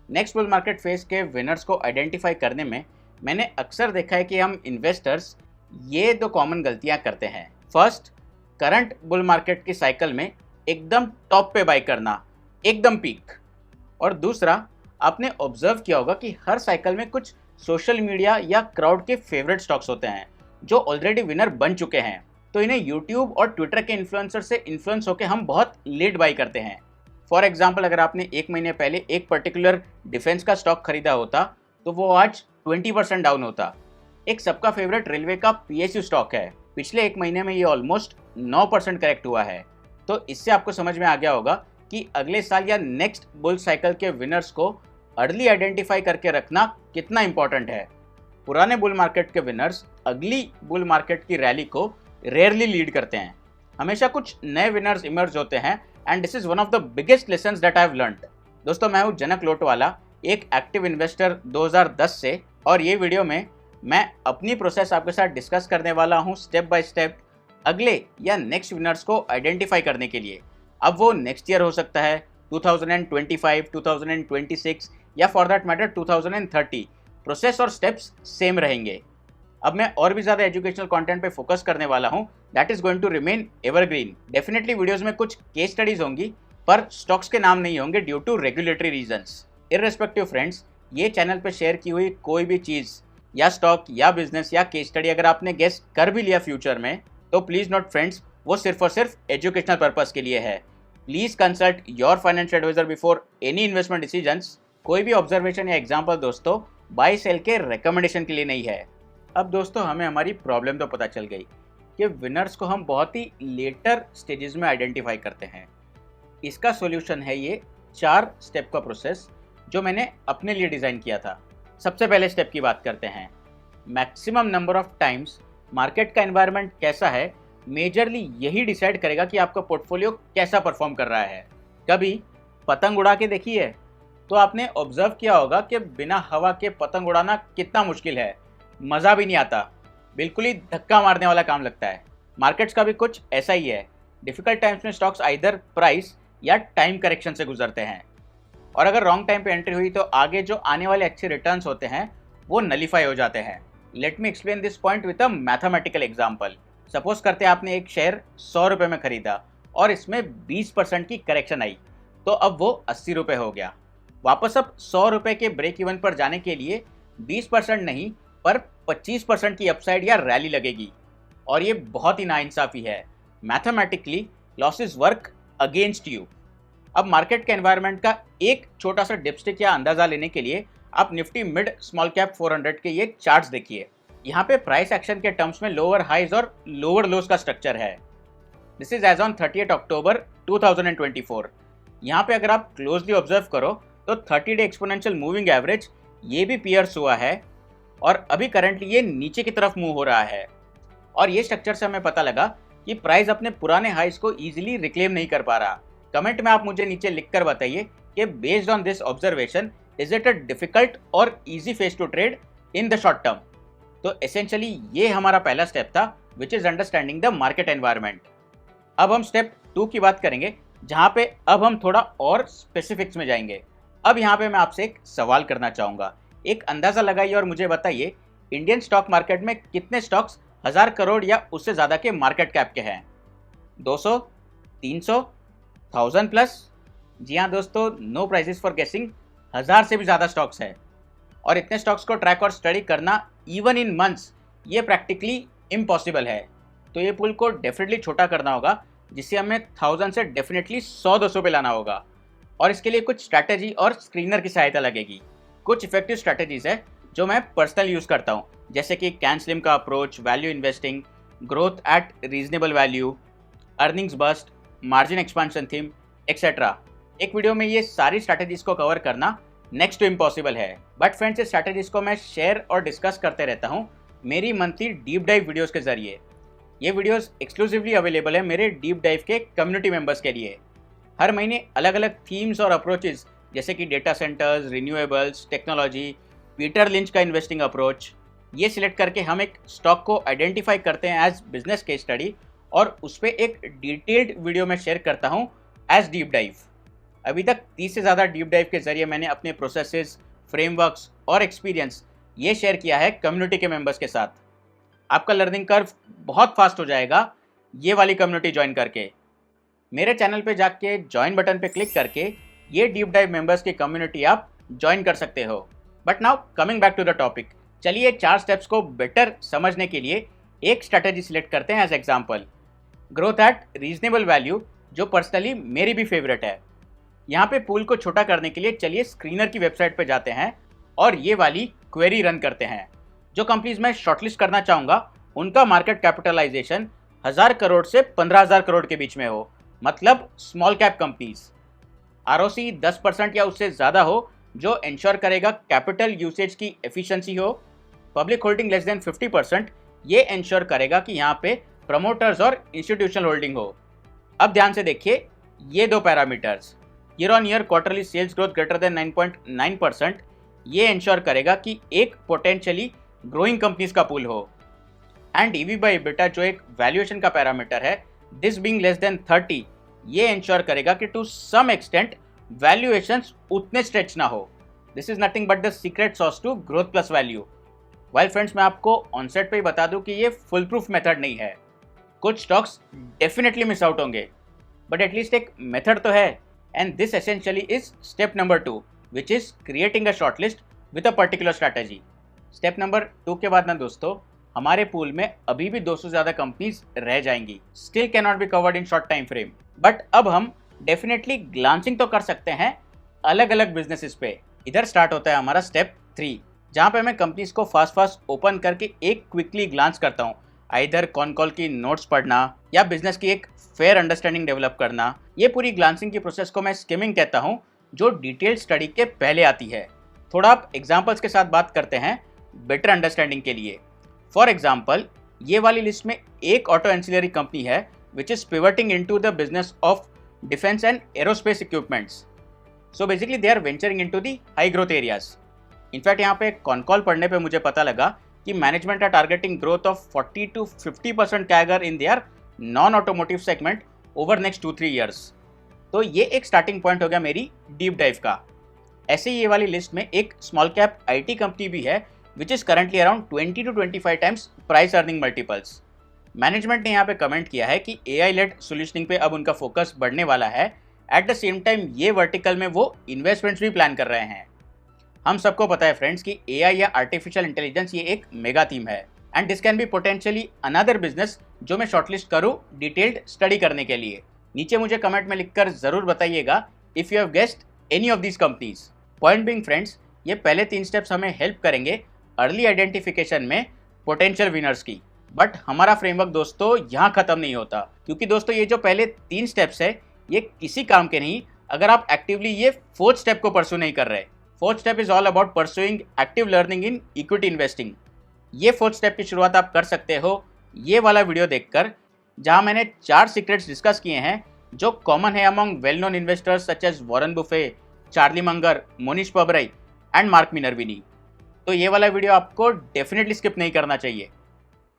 Next bull market phase के winners को identify करने में मैंने अक्सर देखा है कि हम इन्वेस्टर्स ये दो कॉमन गलतियां करते हैं। फर्स्ट, करंट बुल मार्केट की साइकिल में एकदम टॉप पे बाई करना, एकदम पीक। और दूसरा, आपने ऑब्जर्व किया होगा कि हर साइकिल में कुछ सोशल मीडिया या क्राउड के फेवरेट स्टॉक्स होते हैं जो ऑलरेडी विनर बन चुके हैं, तो इन्हें यूट्यूब और ट्विटर के इन्फ्लुएंसर से इन्फ्लुएंस होकर हम बहुत लेट बाई करते हैं। फॉर एग्जाम्पल, अगर आपने एक महीने पहले एक पर्टिकुलर डिफेंस का स्टॉक खरीदा होता तो वो आज 20% डाउन होता। एक सबका फेवरेट रेलवे का PSU स्टॉक है, पिछले एक महीने में ये ऑलमोस्ट 9% करेक्ट हुआ है। तो इससे आपको समझ में आ गया होगा कि अगले साल या नेक्स्ट बुल साइकिल के विनर्स को अर्ली आइडेंटिफाई करके रखना कितना इंपॉर्टेंट है। पुराने बुल मार्केट के विनर्स अगली बुल मार्केट की रैली को रेयरली लीड करते हैं। हमेशा कुछ नए विनर्स इमर्ज होते हैं and this is one of the biggest lessons that I have learned. दोस्तों, मैं हूं जनक लोटवाला, एक एक्टिव इन्वेस्टर 2010 से, और ये वीडियो में मैं अपनी प्रोसेस आपके साथ डिस्कस करने वाला हूं स्टेप बाय स्टेप अगले या नेक्स्ट विनर्स को आइडेंटिफाई करने के लिए। अब वो नेक्स्ट ईयर हो सकता है, 2025, 2026 या फॉर दैट मैटर 2030, प्रोसेस और स्टेप्स सेम रहेंगे। अब मैं और भी ज़्यादा एजुकेशनल कंटेंट पे फोकस करने वाला हूँ that is going to remain evergreen. Definitely videos में कुछ केस स्टडीज होंगी पर स्टॉक्स के नाम नहीं होंगे due to regulatory reasons. Irrespective friends, ये चैनल पे शेयर की हुई कोई भी चीज़ या स्टॉक या बिजनेस या केस स्टडी अगर आपने गेस कर भी लिया फ्यूचर में, तो प्लीज़ नोट फ्रेंड्स, वो सिर्फ और सिर्फ एजुकेशनल पर्पज़ के लिए है। Please consult your financial advisor before any investment decisions. कोई भी ऑब्जर्वेशन या एग्जाम्पल दोस्तों बाय सेल के रिकमेंडेशन के लिए नहीं है। अब दोस्तों, हमें हमारी प्रॉब्लम तो पता चल गई कि विनर्स को हम बहुत ही लेटर स्टेजेस में आइडेंटिफाई करते हैं। इसका सॉल्यूशन है ये 4 स्टेप का प्रोसेस जो मैंने अपने लिए डिज़ाइन किया था। सबसे पहले स्टेप की बात करते हैं। Maximum number of times market का एनवायरनमेंट कैसा है, मेजरली यही डिसाइड करेगा कि आपका पोर्टफोलियो कैसा परफॉर्म कर रहा है। कभी पतंग उड़ा के देखी है? तो आपने ऑब्जर्व किया होगा कि बिना हवा के पतंग उड़ाना कितना मुश्किल है, मज़ा भी नहीं आता, बिल्कुल ही धक्का मारने वाला काम लगता है। मार्केट्स का भी कुछ ऐसा ही है। डिफिकल्ट टाइम्स में स्टॉक्स आइदर प्राइस या टाइम करेक्शन से गुजरते हैं, और अगर रॉन्ग टाइम पे एंट्री हुई तो आगे जो आने वाले अच्छे रिटर्न्स होते हैं वो नलीफाई हो जाते हैं। Let me explain this point with a mathematical example. Suppose करते हैं आपने एक शेयर 100 रुपये में खरीदा और इसमें 20% की करेक्शन आई, तो अब वो 80 रुपये हो गया। वापस अब 100 रुपये के ब्रेक इवन पर जाने के लिए 20% नहीं पर 25% की अपसाइड या रैली लगेगी, और ये बहुत ही नाइंसाफ़ी है। Mathematically losses work against you. अब मार्केट के एनवायरनमेंट का एक छोटा सा डिपस्टिक या अंदाज़ा लेने के लिए आप निफ्टी मिड स्मॉल कैप 400 के ये चार्ट्स देखिए। यहाँ पे प्राइस एक्शन के टर्म्स में लोअर हाइज और लोअर लोज का स्ट्रक्चर है। दिस इज एज ऑन 30 अक्टूबर 2024। यहाँ पे अगर आप क्लोजली ऑब्जर्व करो तो 30 डे एक्सपोनेंशियल मूविंग एवरेज ये भी पियर्स हुआ है, और अभी करंटली ये नीचे की तरफ मूव हो रहा है। और ये स्ट्रक्चर से हमें पता लगा कि प्राइस अपने पुराने हाइज को इजीली रिक्लेम नहीं कर पा रहा। कमेंट में आप मुझे नीचे लिखकर बताइए कि based on this observation is it a difficult और easy phase to trade in the short term. तो एसेंशियली ये हमारा पहला स्टेप था, which is understanding the market environment. अब हम स्टेप 2 की बात करेंगे, जहाँ पे अब हम थोड़ा और स्पेसिफिक्स में जाएंगे। अब यहाँ पे मैं आपसे एक सवाल करना चाहूँगा। एक अंदाज़ा लगाइए और मुझे बताइए, इंडियन स्टॉक मार्केट में कितने स्टॉक्स 1000 करोड़ या उससे ज़्यादा के मार्केट कैप के हैं? 200, 300, 1000 प्लस? जी हाँ दोस्तों, नो प्राइजेस फॉर गेसिंग, 1000 से भी ज़्यादा स्टॉक्स है। और इतने स्टॉक्स को ट्रैक और स्टडी करना इवन इन मंथ्स ये प्रैक्टिकली इम्पॉसिबल है। तो ये पुल को डेफिनेटली छोटा करना होगा, जिससे हमें 1000 से डेफिनेटली 100-200 पे लाना होगा, और इसके लिए कुछ स्ट्रैटेजी और स्क्रीनर की सहायता लगेगी। कुछ इफेक्टिव स्ट्रैटेजीज है जो मैं पर्सनल यूज़ करता हूँ, जैसे कि कैन स्लिम का approach, value investing, growth at reasonable value, earnings bust, margin expansion theme etcetera. एक वीडियो में ये सारी स्ट्रैटेजीज को कवर करना नेक्स्ट टू इम्पॉसिबल है, बट फ्रेंड्स इस स्ट्रैटेजीज को मैं शेयर और डिस्कस करते रहता हूँ मेरी मंथली डीप डाइव वीडियोज़ के जरिए। ये वीडियोज़ एक्सक्लूसिवली अवेलेबल है मेरे डीप डाइव के कम्युनिटी मेंबर्स के लिए। हर महीने अलग अलग थीम्स और अप्रोचेस, जैसे कि data centres, renewables, technology, Peter lynch का इन्वेस्टिंग अप्रोच, ये सिलेक्ट करके हम एक स्टॉक को आइडेंटिफाई करते हैं एज बिजनेस केस स्टडी, और उस पर एक डिटेल्ड वीडियो में शेयर करता हूँ एज डीप डाइव। अभी तक 30 से ज़्यादा डीप डाइव के जरिए मैंने अपने प्रोसेसेस, फ्रेमवर्क्स और एक्सपीरियंस ये शेयर किया है कम्युनिटी के मेंबर्स के साथ। आपका लर्निंग कर्व बहुत फास्ट हो जाएगा ये वाली कम्युनिटी ज्वाइन करके। मेरे चैनल पे जाके ज्वाइन बटन पे क्लिक करके ये डीप डाइव मेंबर्स की कम्युनिटी आप ज्वाइन कर सकते हो। But now coming back to the topic, चलिए 4 स्टेप्स को बेटर समझने के लिए एक स्ट्रैटेजी सिलेक्ट करते हैं as example. Growth at reasonable value, जो पर्सनली मेरी भी फेवरेट है। यहाँ पे पूल को छोटा करने के लिए चलिए स्क्रीनर की वेबसाइट पे जाते हैं और ये वाली क्वेरी रन करते हैं। जो कंपनीज मैं शॉर्टलिस्ट करना चाहूँगा उनका मार्केट कैपिटलाइजेशन 1000 करोड़ से 15,000 करोड़ के बीच में हो, मतलब स्मॉल कैप कंपनीज। आरओसी 10% या उससे ज़्यादा हो, जो इंश्योर करेगा कैपिटल यूसेज की एफिशिएंसी हो। पब्लिक होल्डिंग लेस देन 50%, ये इंश्योर करेगा कि यहाँ पे प्रमोटर्स और इंस्टीट्यूशनल होल्डिंग हो। अब ध्यान से देखिए ये दो parameters, year on year quarterly sales growth greater than 9.9%, ये इंश्योर करेगा कि एक पोटेंशियली ग्रोइंग कंपनीज का पूल हो। एंड ईवी बाय EBITDA, जो एक वैल्यूएशन का पैरामीटर है, दिस बीइंग लेस देन 30, ये इंश्योर करेगा कि टू सम एक्सटेंट वैल्यूएशंस उतने स्ट्रेच ना हो। This is nothing but the secret sauce to growth plus value. Well friends, मैं आपको ऑनसेट पे ही बता दूं कि ये फुल प्रूफ मेथड नहीं है। कुछ स्टॉक्स डेफिनेटली मिस आउट होंगे, बट एटलीस्ट एक मेथड तो है। And this essentially is step number 2, which is creating a shortlist with a particular strategy. Step number 2 के बाद ना दोस्तों, हमारे पूल में अभी भी 200 से ज़्यादा कंपनीज रह जाएंगी, still can not be covered in short time frame. But अब हम डेफिनेटली ग्लांसिंग तो कर सकते हैं अलग अलग बिजनेसेस पे। इधर स्टार्ट होता है हमारा स्टेप 3, जहाँ पे मैं कंपनीज को फास्ट ओपन करके एक क्विकली ग्लांस करता हूँ। आइदर कॉन कॉल की नोट्स पढ़ना या बिजनेस की एक फेयर अंडरस्टैंडिंग डेवलप करना। ये पूरी ग्लांसिंग की प्रोसेस को मैं स्किमिंग कहता हूँ, जो डिटेल स्टडी के पहले आती है। थोड़ा आप एग्जाम्पल्स के साथ बात करते हैं बेटर अंडरस्टैंडिंग के लिए। फॉर एग्जाम्पल, ये वाली लिस्ट में एक ऑटो एंसिलरी कंपनी है which is pivoting into the business of defence and aerospace equipments. So basically they are venturing into the high growth areas. In fact यहाँ पे कॉन कॉल पढ़ने पे मुझे पता लगा कि management are targeting growth of 40 to 50% CAGR in their non automotive segment over next 2-3 years. तो ये एक स्टार्टिंग पॉइंट हो गया मेरी डीप डाइव का। ऐसे ही ये वाली लिस्ट में एक स्मॉल कैप IT कंपनी भी है which is currently around 20 to 25 times price earning multiples. Management ने यहाँ पे कमेंट किया है कि AI लेड सोल्यूशनिंग पे अब उनका फोकस बढ़ने वाला है। एट द सेम टाइम ये वर्टिकल में वो इन्वेस्टमेंट्स भी प्लान कर रहे हैं। हम सबको पता है फ्रेंड्स कि AI या आर्टिफिशियल इंटेलिजेंस ये एक मेगा थीम है, and this can be potentially another business जो मैं शॉर्टलिस्ट करूँ डिटेल्ड स्टडी करने के लिए। नीचे मुझे कमेंट में लिखकर जरूर बताइएगा if you have guessed any of these companies. Point being friends, ये पहले 3 स्टेप्स हमें हेल्प करेंगे अर्ली आइडेंटिफिकेशन में पोटेंशियल विनर्स की। बट हमारा फ्रेमवर्क दोस्तों यहाँ खत्म नहीं होता, क्योंकि दोस्तों ये जो पहले 3 स्टेप्स है ये किसी काम के नहीं अगर आप एक्टिवली ये 4th स्टेप को परस्यू नहीं कर रहे। 4th step is all about pursuing active learning in equity investing. ये 4th स्टेप की शुरुआत आप कर सकते हो ये वाला वीडियो देखकर, जहाँ मैंने 4 सीक्रेट्स डिस्कस किए हैं जो कॉमन है among well known investors such as Warren Buffett, Charlie Munger, Mohnish Pabrai and Mark Minervini. तो ये वाला वीडियो आपको डेफिनेटली स्किप नहीं करना चाहिए।